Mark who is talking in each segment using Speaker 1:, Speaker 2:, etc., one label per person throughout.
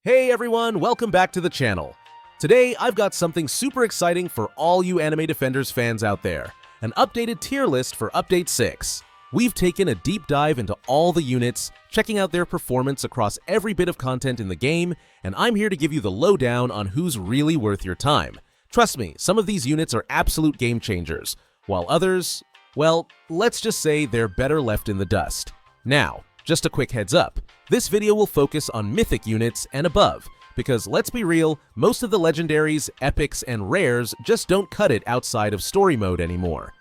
Speaker 1: Hey everyone, welcome back to the channel. Today, I've got something super exciting for all you Anime Defenders fans out there. An updated tier list for Update 6. We've taken a deep dive into all the units, checking out their performance across every bit of content in the game, and I'm here to give you the lowdown on who's really worth your time. Trust me, some of these units are absolute game changers, while others, well, let's just say they're better left in the dust. Now, just a quick heads up, this video will focus on mythic units and above, because let's be real, most of the legendaries, epics, and rares just don't cut it outside of story mode anymore.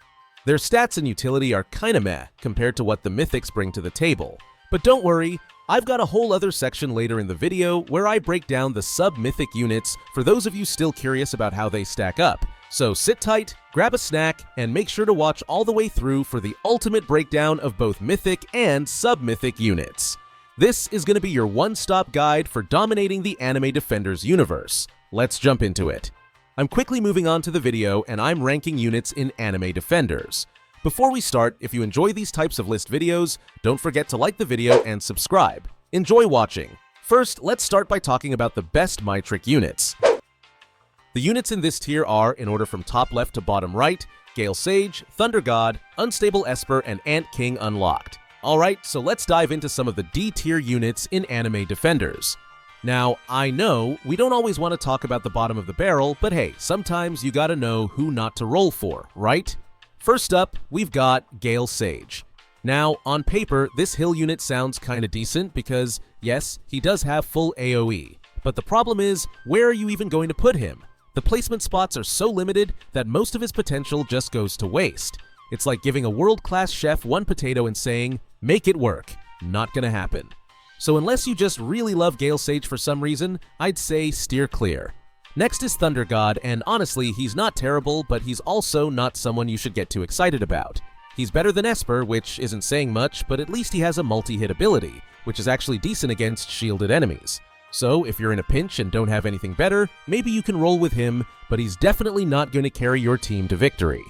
Speaker 1: Their stats and utility are kinda meh compared to what the mythics bring to the table. But don't worry, I've got a whole other section later in the video where I break down the sub-mythic units for those of you still curious about how they stack up. So sit tight, grab a snack, and make sure to watch all the way through for the ultimate breakdown of both mythic and sub-mythic units. This is going to be your one-stop guide for dominating the Anime Defenders universe. Let's jump into it. I'm quickly moving on to the video, and I'm ranking units in Anime Defenders. Before we start, if you enjoy these types of list videos, don't forget to like the video and subscribe. Enjoy watching. First, let's start by talking about the best Mytric units. The units in this tier are, in order from top left to bottom right, Gale Sage, Thunder God, Unstable Esper, and Ant King unlocked. Alright, so let's dive into some of the D-tier units in Anime Defenders. Now, I know we don't always want to talk about the bottom of the barrel, but hey, sometimes you gotta know who not to roll for, right? First up, we've got Gale Sage. Now, on paper, this hill unit sounds kinda decent because, yes, he does have full AoE. But the problem is, where are you even going to put him? The placement spots are so limited that most of his potential just goes to waste. It's like giving a world-class chef one potato and saying, make it work. Not gonna happen. So unless you just really love Gale Sage for some reason, I'd say steer clear. Next is Thunder God, and honestly, he's not terrible, but he's also not someone you should get too excited about. He's better than Esper, which isn't saying much, but at least he has a multi-hit ability, which is actually decent against shielded enemies. So if you're in a pinch and don't have anything better, maybe you can roll with him, but he's definitely not going to carry your team to victory.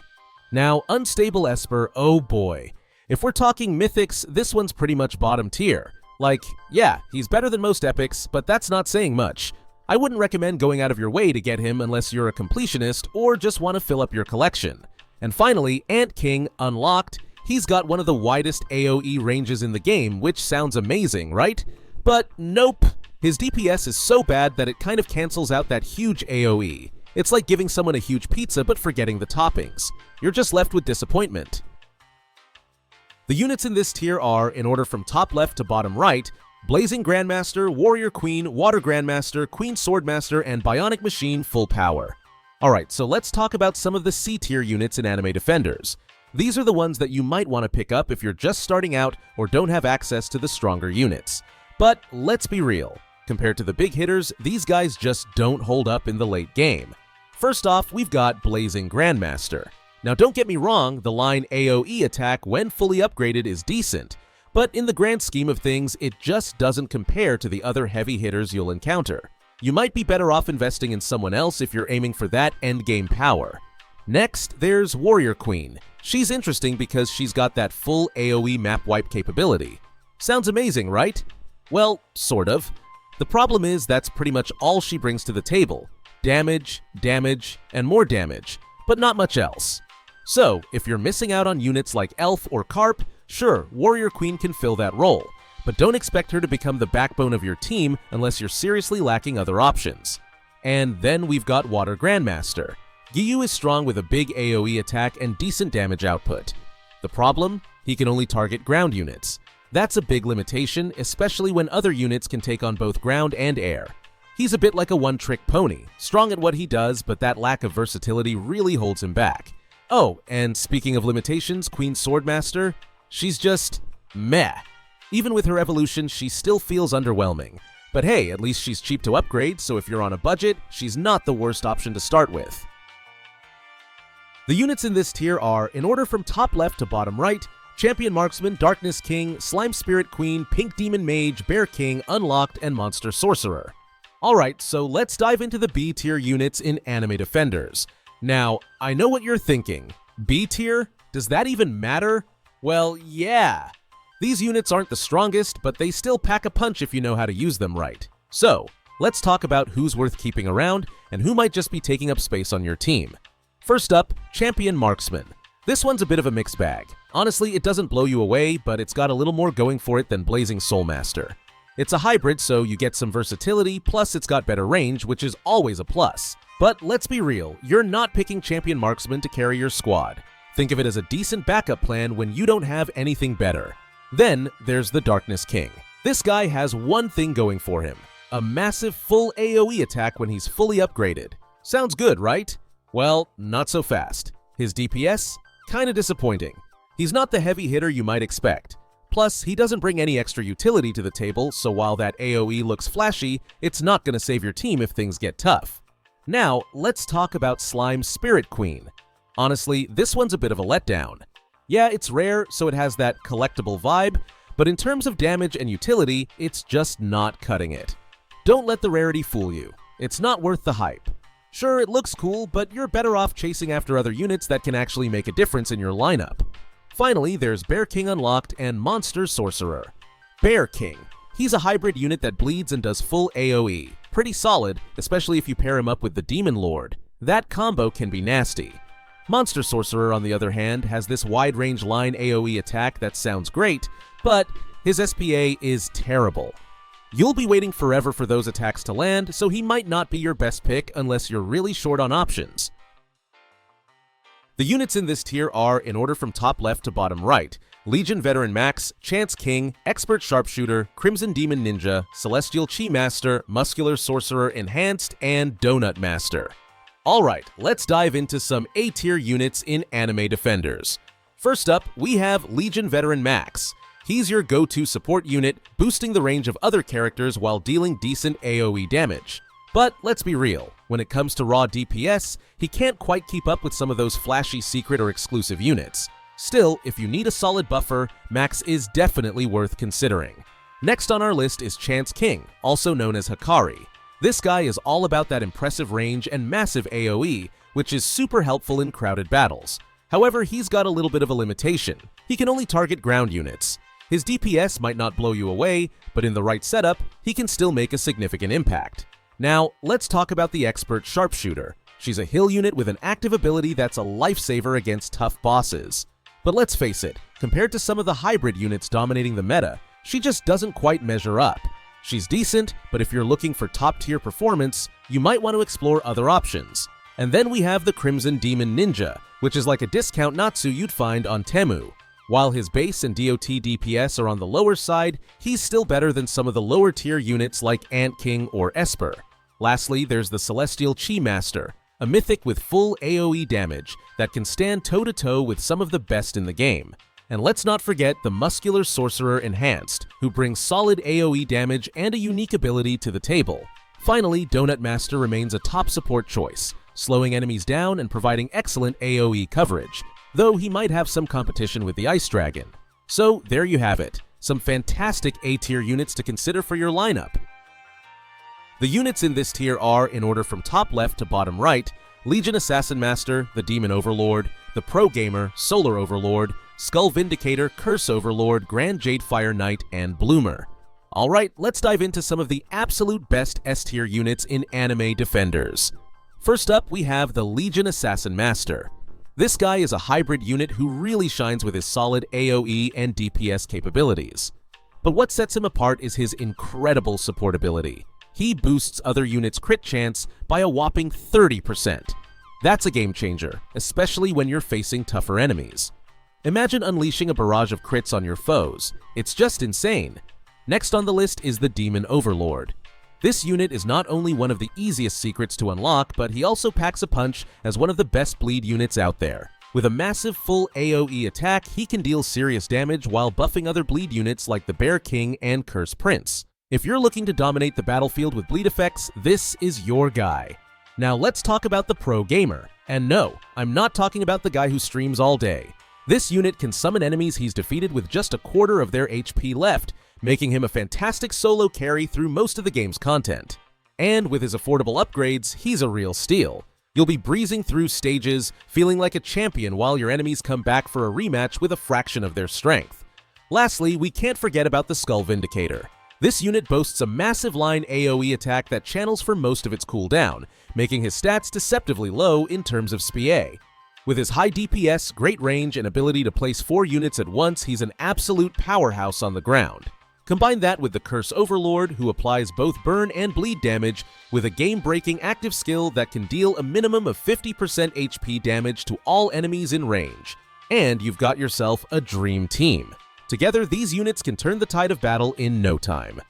Speaker 1: Now, Unstable Esper, oh boy. If we're talking mythics, this one's pretty much bottom tier. Like, yeah, he's better than most epics, but that's not saying much. I wouldn't recommend going out of your way to get him unless you're a completionist or just want to fill up your collection. And finally, Ant King, unlocked. He's got one of the widest AoE ranges in the game, which sounds amazing, right? But nope. His DPS is so bad that it kind of cancels out that huge AoE. It's like giving someone a huge pizza but forgetting the toppings. You're just left with disappointment. The units in this tier are, in order from top left to bottom right, Blazing Grandmaster, Warrior Queen, Water Grandmaster, Queen Swordmaster, and Bionic Machine full power. Alright, so let's talk about some of the C-tier units in Anime Defenders. These are the ones that you might want to pick up if you're just starting out or don't have access to the stronger units. But let's be real. Compared to the big hitters, these guys just don't hold up in the late game. First off, we've got Blazing Grandmaster. Now don't get me wrong, the line AoE attack when fully upgraded is decent, but in the grand scheme of things, it just doesn't compare to the other heavy hitters you'll encounter. You might be better off investing in someone else if you're aiming for that endgame power. Next, there's Warrior Queen. She's interesting because she's got that full AoE map wipe capability. Sounds amazing, right? Well, sort of. The problem is that's pretty much all she brings to the table. Damage, damage, and more damage, but not much else. So, if you're missing out on units like Elf or Carp, sure, Warrior Queen can fill that role, but don't expect her to become the backbone of your team unless you're seriously lacking other options. And then we've got Water Grandmaster. Giyu is strong with a big AoE attack and decent damage output. The problem? He can only target ground units. That's a big limitation, especially when other units can take on both ground and air. He's a bit like a one-trick pony, strong at what he does, but that lack of versatility really holds him back. Oh, and speaking of limitations, Queen Swordmaster, she's just meh. Even with her evolution, she still feels underwhelming. But hey, at least she's cheap to upgrade, so if you're on a budget, she's not the worst option to start with. The units in this tier are, in order from top left to bottom right, Champion Marksman, Darkness King, Slime Spirit Queen, Pink Demon Mage, Bear King, Unlocked, and Monster Sorcerer. Alright, so let's dive into the B-tier units in Anime Defenders. Now, I know what you're thinking. B-tier? Does that even matter? Well, yeah. These units aren't the strongest, but they still pack a punch if you know how to use them right. So, let's talk about who's worth keeping around and who might just be taking up space on your team. First up, Champion Marksman. This one's a bit of a mixed bag. Honestly, it doesn't blow you away, but it's got a little more going for it than Blazing Soulmaster. It's a hybrid, so you get some versatility, plus it's got better range, which is always a plus. But let's be real, you're not picking Champion Marksman to carry your squad. Think of it as a decent backup plan when you don't have anything better. Then there's the Darkness King. This guy has one thing going for him, a massive full AoE attack when he's fully upgraded. Sounds good, right? Well, not so fast. His DPS? Kinda disappointing. He's not the heavy hitter you might expect. Plus, he doesn't bring any extra utility to the table, so while that AoE looks flashy, it's not gonna save your team if things get tough. Now, let's talk about Slime's Spirit Queen. Honestly, this one's a bit of a letdown. Yeah, it's rare, so it has that collectible vibe, but in terms of damage and utility, it's just not cutting it. Don't let the rarity fool you. It's not worth the hype. Sure, it looks cool, but you're better off chasing after other units that can actually make a difference in your lineup. Finally, there's Bear King Unlocked and Monster Sorcerer. Bear King. He's a hybrid unit that bleeds and does full AoE. Pretty solid, especially if you pair him up with the Demon Lord. That combo can be nasty. Monster Sorcerer, on the other hand, has this wide-range line AoE attack that sounds great, but his SPA is terrible. You'll be waiting forever for those attacks to land, so he might not be your best pick unless you're really short on options. The units in this tier are, in order from top left to bottom right, Legion Veteran Max, Chance King, Expert Sharpshooter, Crimson Demon Ninja, Celestial Chi Master, Muscular Sorcerer Enhanced, and Donut Master. Alright, let's dive into some A-tier units in Anime Defenders. First up, we have Legion Veteran Max. He's your go-to support unit, boosting the range of other characters while dealing decent AoE damage. But let's be real, when it comes to raw DPS, he can't quite keep up with some of those flashy secret or exclusive units. Still, if you need a solid buffer, Max is definitely worth considering. Next on our list is Chance King, also known as Hikari. This guy is all about that impressive range and massive AoE, which is super helpful in crowded battles. However, he's got a little bit of a limitation. He can only target ground units. His DPS might not blow you away, but in the right setup, he can still make a significant impact. Now, let's talk about the Expert Sharpshooter. She's a hill unit with an active ability that's a lifesaver against tough bosses. But let's face it, compared to some of the hybrid units dominating the meta, she just doesn't quite measure up. She's decent, but if you're looking for top-tier performance, you might want to explore other options. And then we have the Crimson Demon Ninja, which is like a discount Natsu you'd find on Temu. While his base and DOT DPS are on the lower side, he's still better than some of the lower-tier units like Ant King or Esper. Lastly, there's the Celestial Chi Master, a mythic with full AoE damage that can stand toe-to-toe with some of the best in the game. And let's not forget the Muscular Sorcerer Enhanced, who brings solid AoE damage and a unique ability to the table. Finally, Donut Master remains a top support choice, slowing enemies down and providing excellent AoE coverage, though he might have some competition with the Ice Dragon. So there you have it, some fantastic A-tier units to consider for your lineup. The units in this tier are, in order from top left to bottom right, Legion Assassin Master, the Demon Overlord, the Pro Gamer, Solar Overlord, Skull Vindicator, Curse Overlord, Grand Jade Fire Knight, and Bloomer. Alright, let's dive into some of the absolute best S-tier units in Anime Defenders. First up, we have the Legion Assassin Master. This guy is a hybrid unit who really shines with his solid AoE and DPS capabilities. But what sets him apart is his incredible support ability. He boosts other units' crit chance by a whopping 30%. That's a game changer, especially when you're facing tougher enemies. Imagine unleashing a barrage of crits on your foes. It's just insane. Next on the list is the Demon Overlord. This unit is not only one of the easiest secrets to unlock, but he also packs a punch as one of the best bleed units out there. With a massive full AoE attack, he can deal serious damage while buffing other bleed units like the Bear King and Curse Prince. If you're looking to dominate the battlefield with bleed effects, this is your guy. Now let's talk about the Pro Gamer. And no, I'm not talking about the guy who streams all day. This unit can summon enemies he's defeated with just a quarter of their HP left, making him a fantastic solo carry through most of the game's content. And with his affordable upgrades, he's a real steal. You'll be breezing through stages, feeling like a champion while your enemies come back for a rematch with a fraction of their strength. Lastly, we can't forget about the Skull Vindicator. This unit boasts a massive line AoE attack that channels for most of its cooldown, making his stats deceptively low in terms of SPA. With his high DPS, great range, and ability to place 4 units at once, he's an absolute powerhouse on the ground. Combine that with the Curse Overlord, who applies both burn and bleed damage with a game-breaking active skill that can deal a minimum of 50% HP damage to all enemies in range. And you've got yourself a dream team. Together, these units can turn the tide of battle in no time.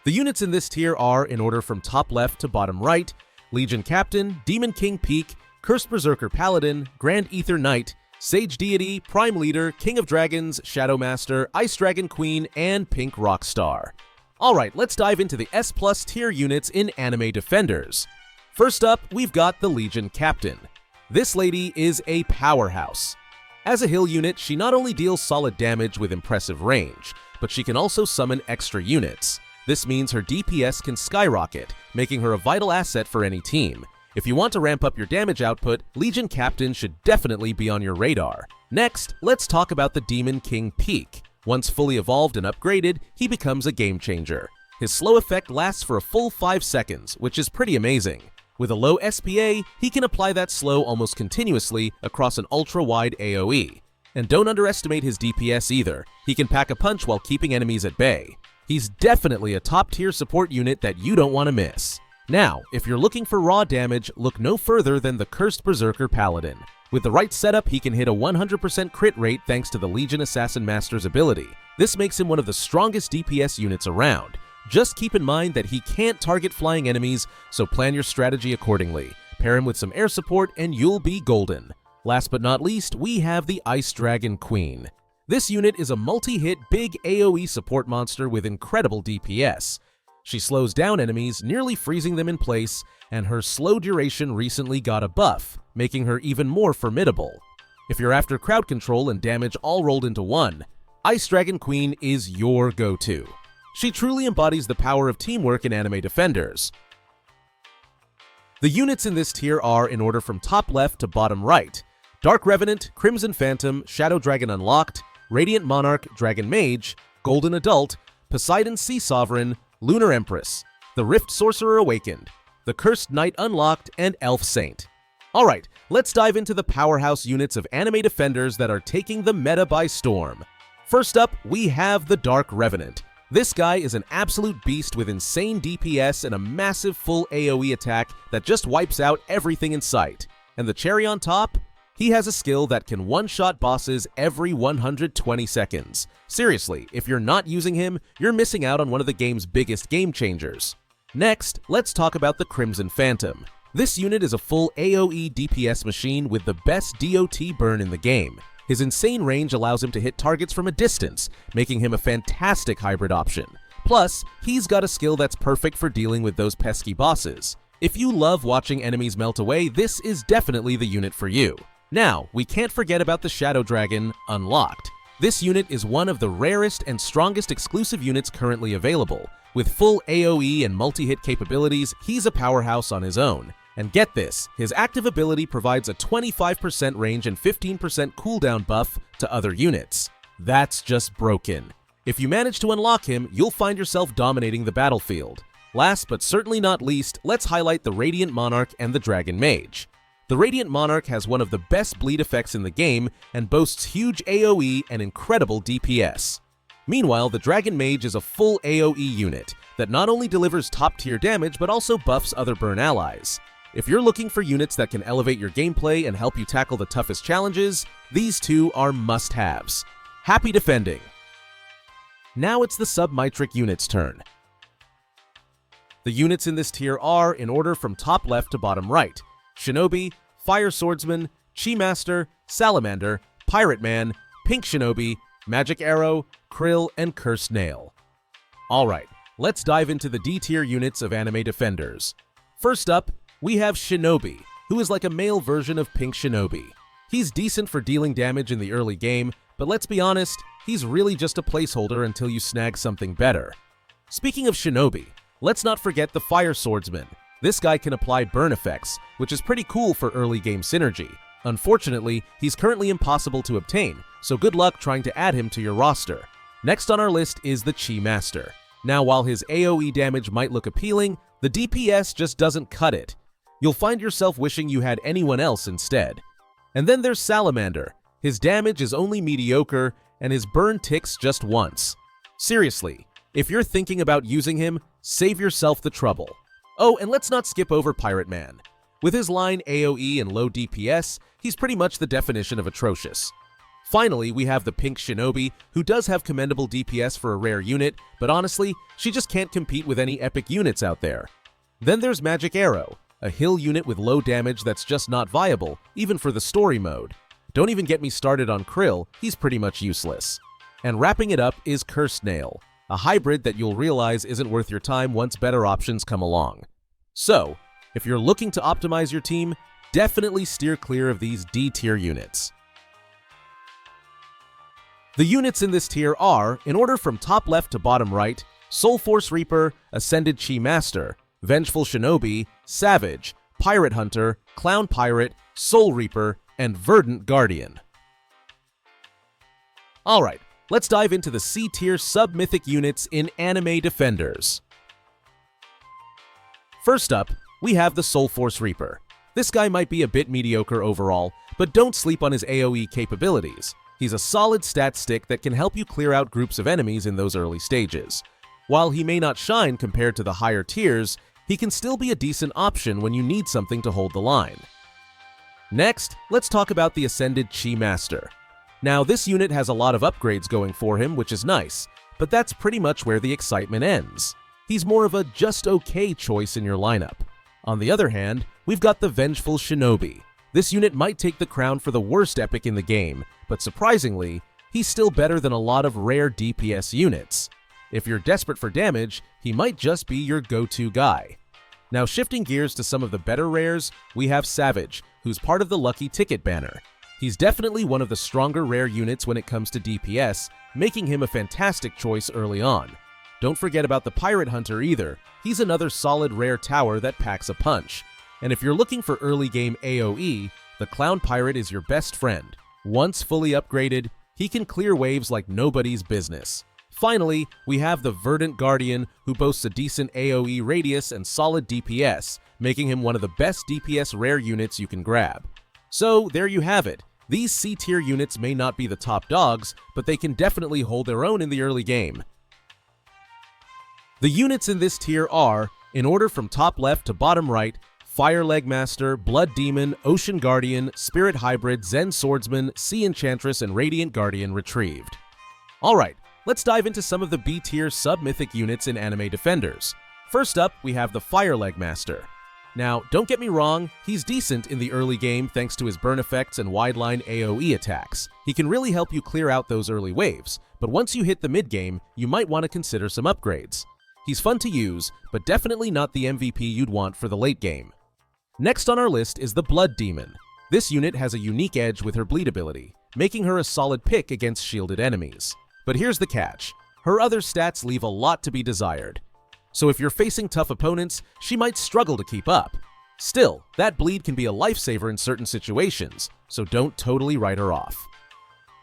Speaker 1: The units in this tier are, in order from top left to bottom right, Legion Captain, Demon King Peak, Cursed Berserker Paladin, Grand Aether Knight, Sage Deity, Prime Leader, King of Dragons, Shadow Master, Ice Dragon Queen, and Pink Rockstar. Alright, let's dive into the S+ tier units in Anime Defenders. First up, we've got the Legion Captain. This lady is a powerhouse. As a heal unit, she not only deals solid damage with impressive range, but she can also summon extra units. This means her DPS can skyrocket, making her a vital asset for any team. If you want to ramp up your damage output, Legion Captain should definitely be on your radar. Next, let's talk about the Demon King Peak. Once fully evolved and upgraded, he becomes a game changer. His slow effect lasts for a full 5 seconds, which is pretty amazing. With a low SPA, he can apply that slow almost continuously across an ultra-wide AoE. And don't underestimate his DPS either. He can pack a punch while keeping enemies at bay. He's definitely a top-tier support unit that you don't want to miss. Now, if you're looking for raw damage, look no further than the Cursed Berserker Paladin. With the right setup, he can hit a 100% crit rate thanks to the Legion Assassin Master's ability. This makes him one of the strongest DPS units around. Just keep in mind that he can't target flying enemies, so plan your strategy accordingly. Pair him with some air support and you'll be golden. Last but not least, we have the Ice Dragon Queen. This unit is a multi-hit big AoE support monster with incredible DPS. She slows down enemies, nearly freezing them in place, and her slow duration recently got a buff, making her even more formidable. If you're after crowd control and damage all rolled into one, Ice Dragon Queen is your go-to. She truly embodies the power of teamwork in Anime Defenders. The units in this tier are, in order from top left to bottom right, Dark Revenant, Crimson Phantom, Shadow Dragon Unlocked, Radiant Monarch, Dragon Mage, Golden Adult, Poseidon Sea Sovereign, Lunar Empress, the Rift Sorcerer Awakened, the Cursed Knight Unlocked, and Elf Saint. Alright, let's dive into the powerhouse units of Anime Defenders that are taking the meta by storm. First up, we have the Dark Revenant. This guy is an absolute beast with insane DPS and a massive full AoE attack that just wipes out everything in sight. And the cherry on top? He has a skill that can one-shot bosses every 120 seconds. Seriously, if you're not using him, you're missing out on one of the game's biggest game changers. Next, let's talk about the Crimson Phantom. This unit is a full AoE DPS machine with the best DOT burn in the game. His insane range allows him to hit targets from a distance, making him a fantastic hybrid option. Plus, he's got a skill that's perfect for dealing with those pesky bosses. If you love watching enemies melt away, this is definitely the unit for you. Now, we can't forget about the Shadow Dragon Unlocked. This unit is one of the rarest and strongest exclusive units currently available. With full AoE and multi-hit capabilities, he's a powerhouse on his own. And get this, his active ability provides a 25% range and 15% cooldown buff to other units. That's just broken. If you manage to unlock him, you'll find yourself dominating the battlefield. Last but certainly not least, let's highlight the Radiant Monarch and the Dragon Mage. The Radiant Monarch has one of the best bleed effects in the game and boasts huge AoE and incredible DPS. Meanwhile, the Dragon Mage is a full AoE unit that not only delivers top-tier damage but also buffs other burn allies. If you're looking for units that can elevate your gameplay and help you tackle the toughest challenges, these two are must-haves. Happy defending! Now it's the Submitric unit's turn. The units in this tier are, in order from top left to bottom right, Shinobi, Fire Swordsman, Chi Master, Salamander, Pirate Man, Pink Shinobi, Magic Arrow, Krill, and Cursed Nail. Alright, let's dive into the D-tier units of Anime Defenders. First up, we have Shinobi, who is like a male version of Pink Shinobi. He's decent for dealing damage in the early game, but let's be honest, he's really just a placeholder until you snag something better. Speaking of Shinobi, let's not forget the Fire Swordsman. This guy can apply burn effects, which is pretty cool for early game synergy. Unfortunately, he's currently impossible to obtain, so good luck trying to add him to your roster. Next on our list is the Chi Master. Now, while his AoE damage might look appealing, the DPS just doesn't cut it. You'll find yourself wishing you had anyone else instead. And then there's Salamander. His damage is only mediocre, and his burn ticks just once. Seriously, if you're thinking about using him, save yourself the trouble. Oh, and let's not skip over Pirate Man. With his line AoE and low DPS, he's pretty much the definition of atrocious. Finally, we have the Pink Shinobi, who does have commendable DPS for a rare unit, but honestly, she just can't compete with any epic units out there. Then there's Magic Arrow, a hill unit with low damage that's just not viable, even for the story mode. Don't even get me started on Krill, he's pretty much useless. And wrapping it up is Cursed Nail, a hybrid that you'll realize isn't worth your time once better options come along. So, if you're looking to optimize your team, definitely steer clear of these D-tier units. The units in this tier are, in order from top left to bottom right, Soul Force Reaper, Ascended Chi Master, Vengeful Shinobi, Savage, Pirate Hunter, Clown Pirate, Soul Reaper, and Verdant Guardian. Alright, let's dive into the C-tier sub-mythic units in Anime Defenders. First up, we have the Soul Force Reaper. This guy might be a bit mediocre overall, but don't sleep on his AoE capabilities. He's a solid stat stick that can help you clear out groups of enemies in those early stages. While he may not shine compared to the higher tiers, he can still be a decent option when you need something to hold the line. Next, let's talk about the Ascended Chi Master. Now, this unit has a lot of upgrades going for him, which is nice, but that's pretty much where the excitement ends. He's more of a just okay choice in your lineup. On the other hand, we've got the Vengeful Shinobi. This unit might take the crown for the worst epic in the game, but surprisingly, he's still better than a lot of rare DPS units. If you're desperate for damage, he might just be your go-to guy. Now, shifting gears to some of the better rares, we have Savage, who's part of the Lucky Ticket banner. He's definitely one of the stronger rare units when it comes to DPS, making him a fantastic choice early on. Don't forget about the Pirate Hunter either. He's another solid rare tower that packs a punch. And if you're looking for early game AoE, the Clown Pirate is your best friend. Once fully upgraded, he can clear waves like nobody's business. Finally, we have the Verdant Guardian, who boasts a decent AoE radius and solid DPS, making him one of the best DPS rare units you can grab. So there you have it. These C-tier units may not be the top dogs, but they can definitely hold their own in the early game. The units in this tier are, in order from top left to bottom right, Fire Leg Master, Blood Demon, Ocean Guardian, Spirit Hybrid, Zen Swordsman, Sea Enchantress, and Radiant Guardian retrieved. Alright, let's dive into some of the B-tier sub-mythic units in Anime Defenders. First up, we have the Fire Leg Master. Now, don't get me wrong, he's decent in the early game thanks to his burn effects and wide-line AoE attacks. He can really help you clear out those early waves, but once you hit the mid-game, you might want to consider some upgrades. He's fun to use, but definitely not the MVP you'd want for the late game. Next on our list is the Blood Demon. This unit has a unique edge with her bleed ability, making her a solid pick against shielded enemies. But here's the catch. Her other stats leave a lot to be desired. So if you're facing tough opponents, she might struggle to keep up. Still, that bleed can be a lifesaver in certain situations, so don't totally write her off.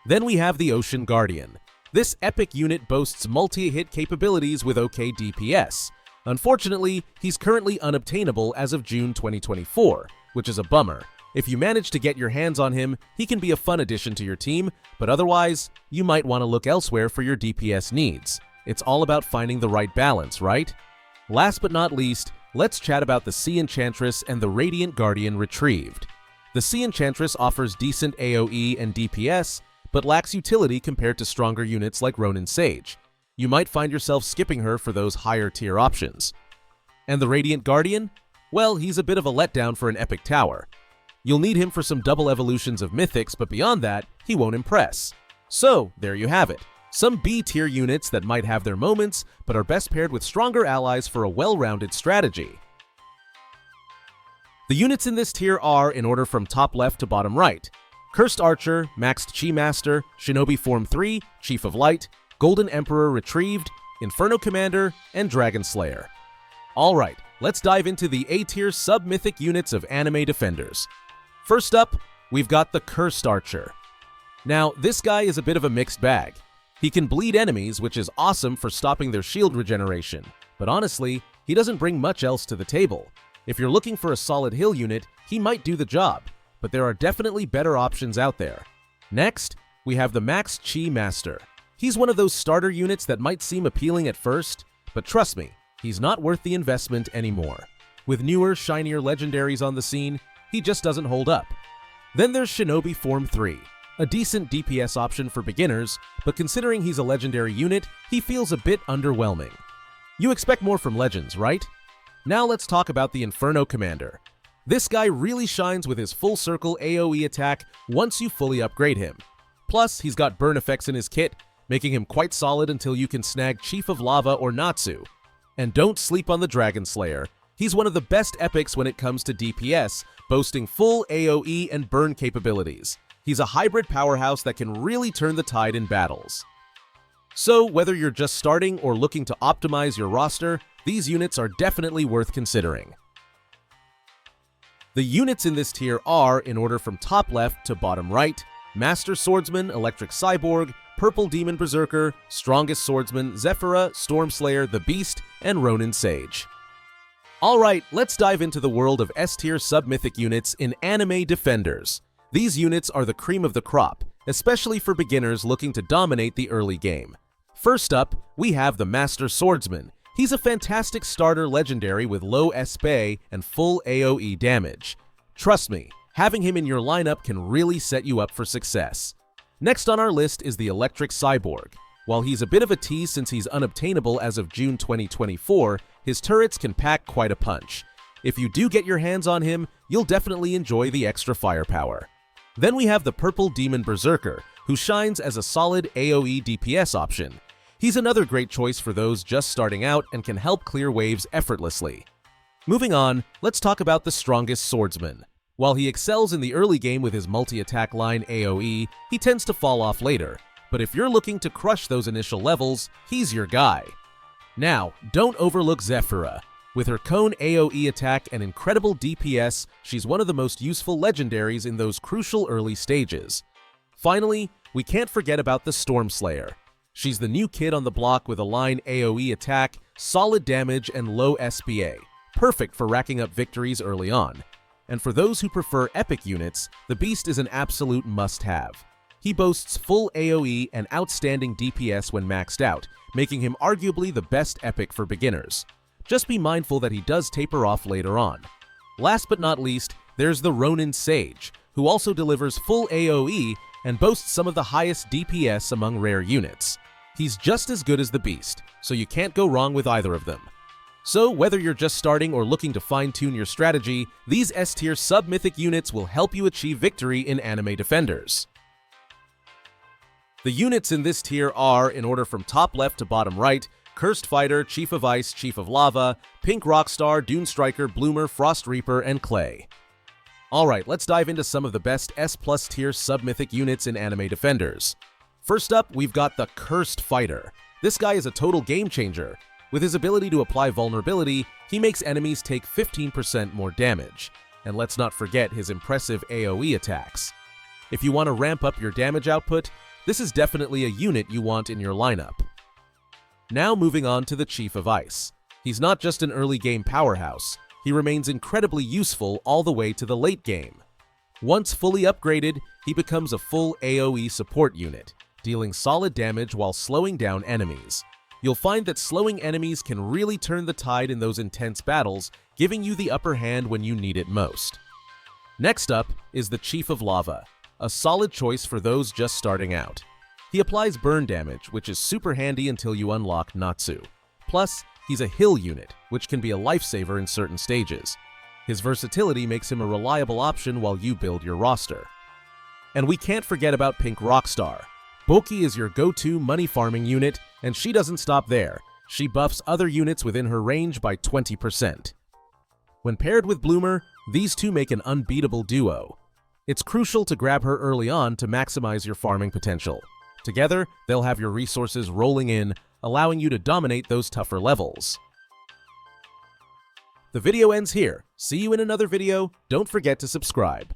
Speaker 1: Then we have the Ocean Guardian. This epic unit boasts multi-hit capabilities with OK DPS. Unfortunately, he's currently unobtainable as of June 2024, which is a bummer. If you manage to get your hands on him, he can be a fun addition to your team, but otherwise, you might want to look elsewhere for your DPS needs. It's all about finding the right balance, right? Last but not least, let's chat about the Sea Enchantress and the Radiant Guardian retrieved. The Sea Enchantress offers decent AoE and DPS, but lacks utility compared to stronger units like Ronin Sage. You might find yourself skipping her for those higher tier options. And the Radiant Guardian? Well, he's a bit of a letdown for an epic tower. You'll need him for some double evolutions of mythics, but beyond that, he won't impress. So, there you have it. Some B-tier units that might have their moments, but are best paired with stronger allies for a well-rounded strategy. The units in this tier are, in order from top left to bottom right, Cursed Archer, Maxed Chi Master, Shinobi Form 3, Chief of Light, Golden Emperor retrieved, Inferno Commander, and Dragon Slayer. Alright, let's dive into the A-tier sub-mythic units of Anime Defenders. First up, we've got the Cursed Archer. Now, this guy is a bit of a mixed bag. He can bleed enemies, which is awesome for stopping their shield regeneration, but honestly, he doesn't bring much else to the table. If you're looking for a solid heal unit, he might do the job, but there are definitely better options out there. Next, we have the Max Chi Master. He's one of those starter units that might seem appealing at first, but trust me, he's not worth the investment anymore. With newer, shinier legendaries on the scene, he just doesn't hold up. Then there's Shinobi Form 3, a decent DPS option for beginners, but considering he's a legendary unit, he feels a bit underwhelming. You expect more from Legends, right? Now let's talk about the Inferno Commander. This guy really shines with his full circle AoE attack once you fully upgrade him. Plus, he's got burn effects in his kit, making him quite solid until you can snag Chief of Lava or Natsu. And don't sleep on the Dragon Slayer. He's one of the best epics when it comes to DPS, boasting full AoE and burn capabilities. He's a hybrid powerhouse that can really turn the tide in battles. So, whether you're just starting or looking to optimize your roster, these units are definitely worth considering. The units in this tier are, in order from top left to bottom right, Master Swordsman, Electric Cyborg, Purple Demon Berserker, Strongest Swordsman, Zephyra, Stormslayer, the Beast, and Ronin Sage. Alright, let's dive into the world of S-tier sub-mythic units in Anime Defenders. These units are the cream of the crop, especially for beginners looking to dominate the early game. First up, we have the Master Swordsman. He's a fantastic starter legendary with low SP and full AoE damage. Trust me, having him in your lineup can really set you up for success. Next on our list is the Electric Cyborg. While he's a bit of a tease since he's unobtainable as of June 2024, his turrets can pack quite a punch. If you do get your hands on him, you'll definitely enjoy the extra firepower. Then we have the Purple Demon Berserker, who shines as a solid AoE DPS option. He's another great choice for those just starting out and can help clear waves effortlessly. Moving on, let's talk about the Strongest Swordsman. While he excels in the early game with his multi-attack line AoE, he tends to fall off later. But if you're looking to crush those initial levels, he's your guy. Now, don't overlook Zephyra. With her cone AoE attack and incredible DPS, she's one of the most useful legendaries in those crucial early stages. Finally, we can't forget about the Stormslayer. She's the new kid on the block with a line AoE attack, solid damage, and low SPA, perfect for racking up victories early on. And for those who prefer epic units, the Beast is an absolute must-have. He boasts full AoE and outstanding DPS when maxed out, making him arguably the best epic for beginners. Just be mindful that he does taper off later on. Last but not least, there's the Ronin Sage, who also delivers full AoE and boasts some of the highest DPS among rare units. He's just as good as the Beast, so you can't go wrong with either of them. So whether you're just starting or looking to fine-tune your strategy, these S-tier sub-mythic units will help you achieve victory in Anime Defenders. The units in this tier are, in order from top left to bottom right, Cursed Fighter, Chief of Ice, Chief of Lava, Pink Rockstar, Dune Striker, Bloomer, Frost Reaper, and Clay. Alright, let's dive into some of the best S+ tier sub-mythic units in Anime Defenders. First up, we've got the Cursed Fighter. This guy is a total game changer. With his ability to apply vulnerability, he makes enemies take 15% more damage. And let's not forget his impressive AoE attacks. If you want to ramp up your damage output, this is definitely a unit you want in your lineup. Now moving on to the Chief of Ice. He's not just an early game powerhouse, he remains incredibly useful all the way to the late game. Once fully upgraded, he becomes a full AoE support unit, dealing solid damage while slowing down enemies. You'll find that slowing enemies can really turn the tide in those intense battles, giving you the upper hand when you need it most. Next up is the Chief of Lava, a solid choice for those just starting out. He applies burn damage, which is super handy until you unlock Natsu. Plus, he's a hill unit, which can be a lifesaver in certain stages. His versatility makes him a reliable option while you build your roster. And we can't forget about Pink Rockstar. Boki is your go-to money farming unit, and she doesn't stop there. She buffs other units within her range by 20%. When paired with Bloomer, these two make an unbeatable duo. It's crucial to grab her early on to maximize your farming potential. Together, they'll have your resources rolling in, allowing you to dominate those tougher levels. The video ends here. See you in another video. Don't forget to subscribe.